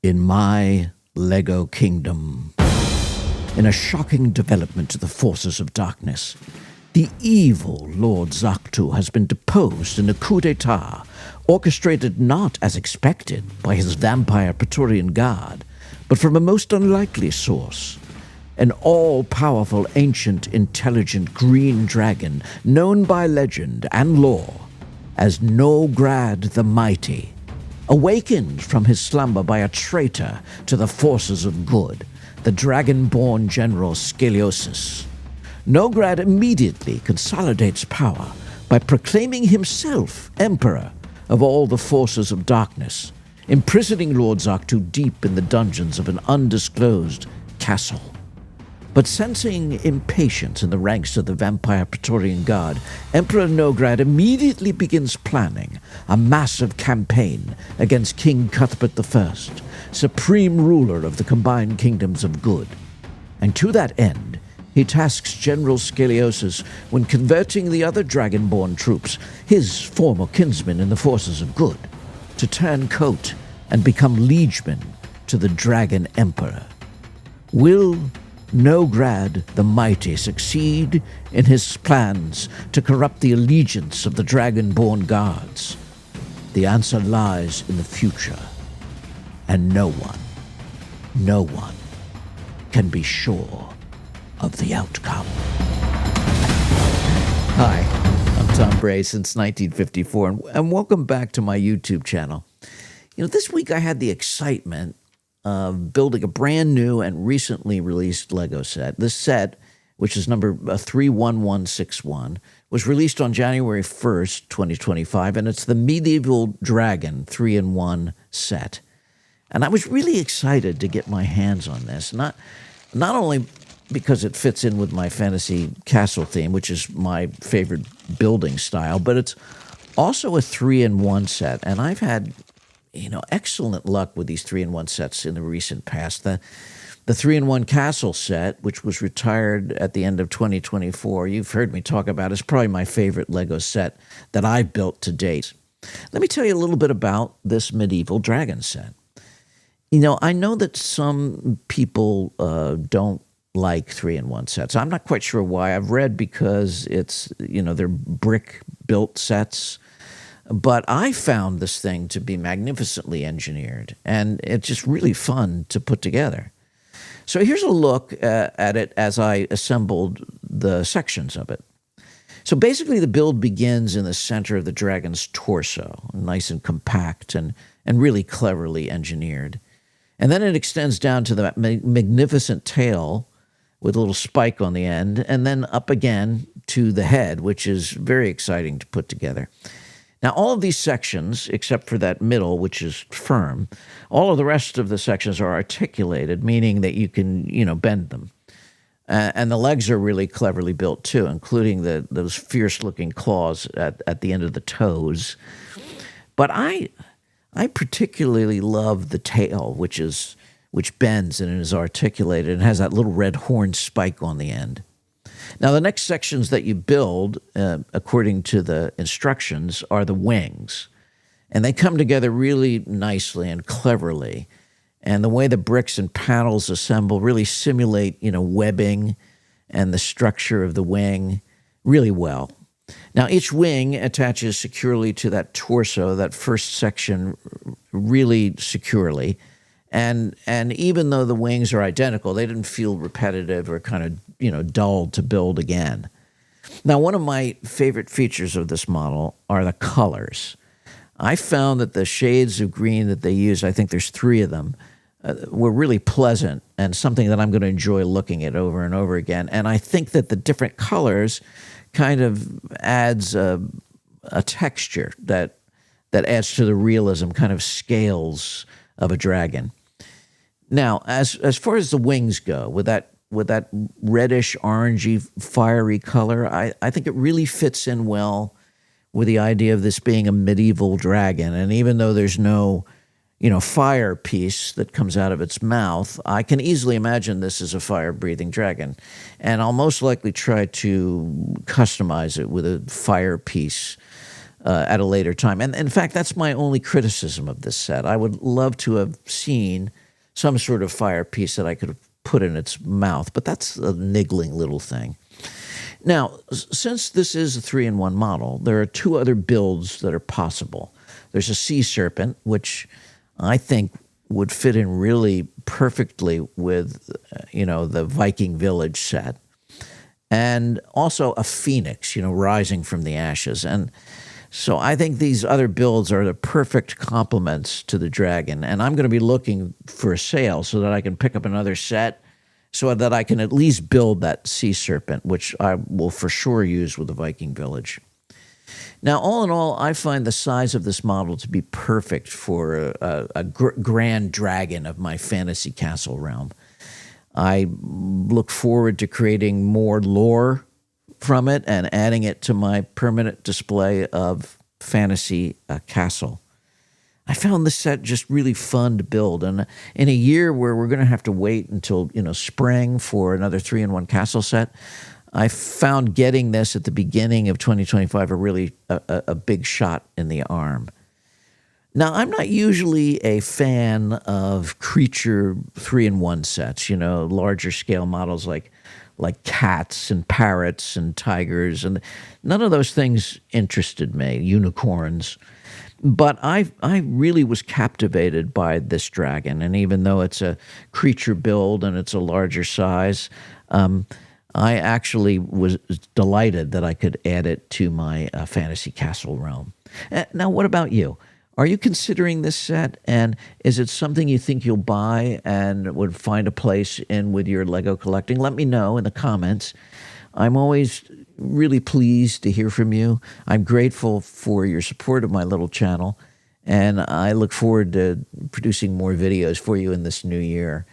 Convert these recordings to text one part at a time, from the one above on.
in my Lego kingdom. In a shocking development to the forces of darkness, the evil Lord Zaktu has been deposed in a coup d'etat orchestrated not as expected by his vampire Praetorian Guard, but from a most unlikely source. An all-powerful, ancient, intelligent green dragon known by legend and lore as Nograd the Mighty, awakened from his slumber by a traitor to the forces of good, the dragon-born general Scoliosis. Nograd immediately consolidates power by proclaiming himself emperor of all the forces of darkness, imprisoning Lord Zaktu deep in the dungeons of an undisclosed castle. But sensing impatience in the ranks of the vampire Praetorian Guard, Emperor Nograd immediately begins planning a massive campaign against King Cuthbert I, supreme ruler of the combined kingdoms of good. And to that end, he tasks General Scoliosis when converting the other dragonborn troops, his former kinsmen in the forces of good, to turn coat and become liegemen to the Dragon Emperor. Will Nograd the Mighty succeed in his plans to corrupt the allegiance of the dragon-born guards? The answer lies in the future, and no one can be sure of the outcome. Hi, I'm Tom Bray since 1954, and welcome back to my YouTube channel. This week I had the excitement of building a brand new and recently released Lego set. This set, which is number 31161, was released on January 1st, 2025, and it's the Medieval Dragon 3-in-1 set. And I was really excited to get my hands on this, not only because it fits in with my fantasy castle theme, which is my favorite building style, but it's also a 3-in-1 set, and I've had excellent luck with these 3-in-1 sets in the recent past. The 3-in-1 castle set, which was retired at the end of 2024, you've heard me talk about, is probably my favorite Lego set that I've built to date. Let me tell you a little bit about this medieval dragon set. I know that some people don't like 3-in-1 sets. I'm not quite sure why. I've read because it's, they're brick-built sets. But I found this thing to be magnificently engineered, and it's just really fun to put together. So here's a look at it as I assembled the sections of it. So basically the build begins in the center of the dragon's torso, nice and compact and really cleverly engineered. And then it extends down to the magnificent tail with a little spike on the end, and then up again to the head, which is very exciting to put together. Now, all of these sections, except for that middle, which is firm, all of the rest of the sections are articulated, meaning that you can, bend them. And the legs are really cleverly built, too, including those fierce-looking claws at the end of the toes. But I particularly love the tail, which bends and is articulated and has that little red horn spike on the end. Now, the next sections that you build, according to the instructions, are the wings. And they come together really nicely and cleverly. And the way the bricks and panels assemble really simulate, webbing and the structure of the wing really well. Now, each wing attaches securely to that torso, that first section, really securely. And even though the wings are identical, they didn't feel repetitive or kind of, dull to build again. Now, one of my favorite features of this model are the colors. I found that the shades of green that they used, I think there's 3 of them, were really pleasant and something that I'm going to enjoy looking at over and over again. And I think that the different colors kind of adds a texture that adds to the realism, kind of scales of a dragon. Now, as far as the wings go, with that reddish, orangey, fiery color, I think it really fits in well with the idea of this being a medieval dragon. And even though there's no, fire piece that comes out of its mouth, I can easily imagine this as a fire-breathing dragon. And I'll most likely try to customize it with a fire piece at a later time. And in fact, that's my only criticism of this set. I would love to have seen some sort of fire piece that I could have put in its mouth, but that's a niggling little thing. Now, since this is a 3-in-1 model, there are two other builds that are possible. There's a sea serpent, which I think would fit in really perfectly with, the Viking Village set. And also a phoenix, rising from the ashes. And so I think these other builds are the perfect complements to the dragon. And I'm going to be looking for a sale so that I can pick up another set so that I can at least build that sea serpent, which I will for sure use with the Viking Village. Now, all in all, I find the size of this model to be perfect for a grand dragon of my fantasy castle realm. I look forward to creating more lore from it and adding it to my permanent display of fantasy castle. I found this set just really fun to build. And in a year where we're going to have to wait until, spring for another 3-in-1 castle set, I found getting this at the beginning of 2025 a big shot in the arm. Now, I'm not usually a fan of creature 3-in-1 sets, larger scale models like cats and parrots and tigers, and none of those things interested me, unicorns. But I really was captivated by this dragon, and even though it's a creature build and it's a larger size, I actually was delighted that I could add it to my fantasy castle realm. Now, what about you? Are you considering this set, and is it something you think you'll buy and would find a place in with your Lego collecting? Let me know in the comments. I'm always really pleased to hear from you. I'm grateful for your support of my little channel, and I look forward to producing more videos for you in this new year.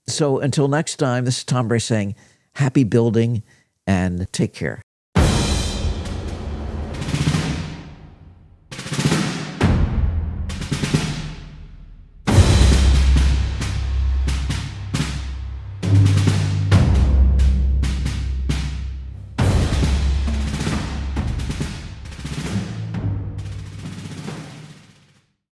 So until next time, this is Tom Bray saying happy building and take care.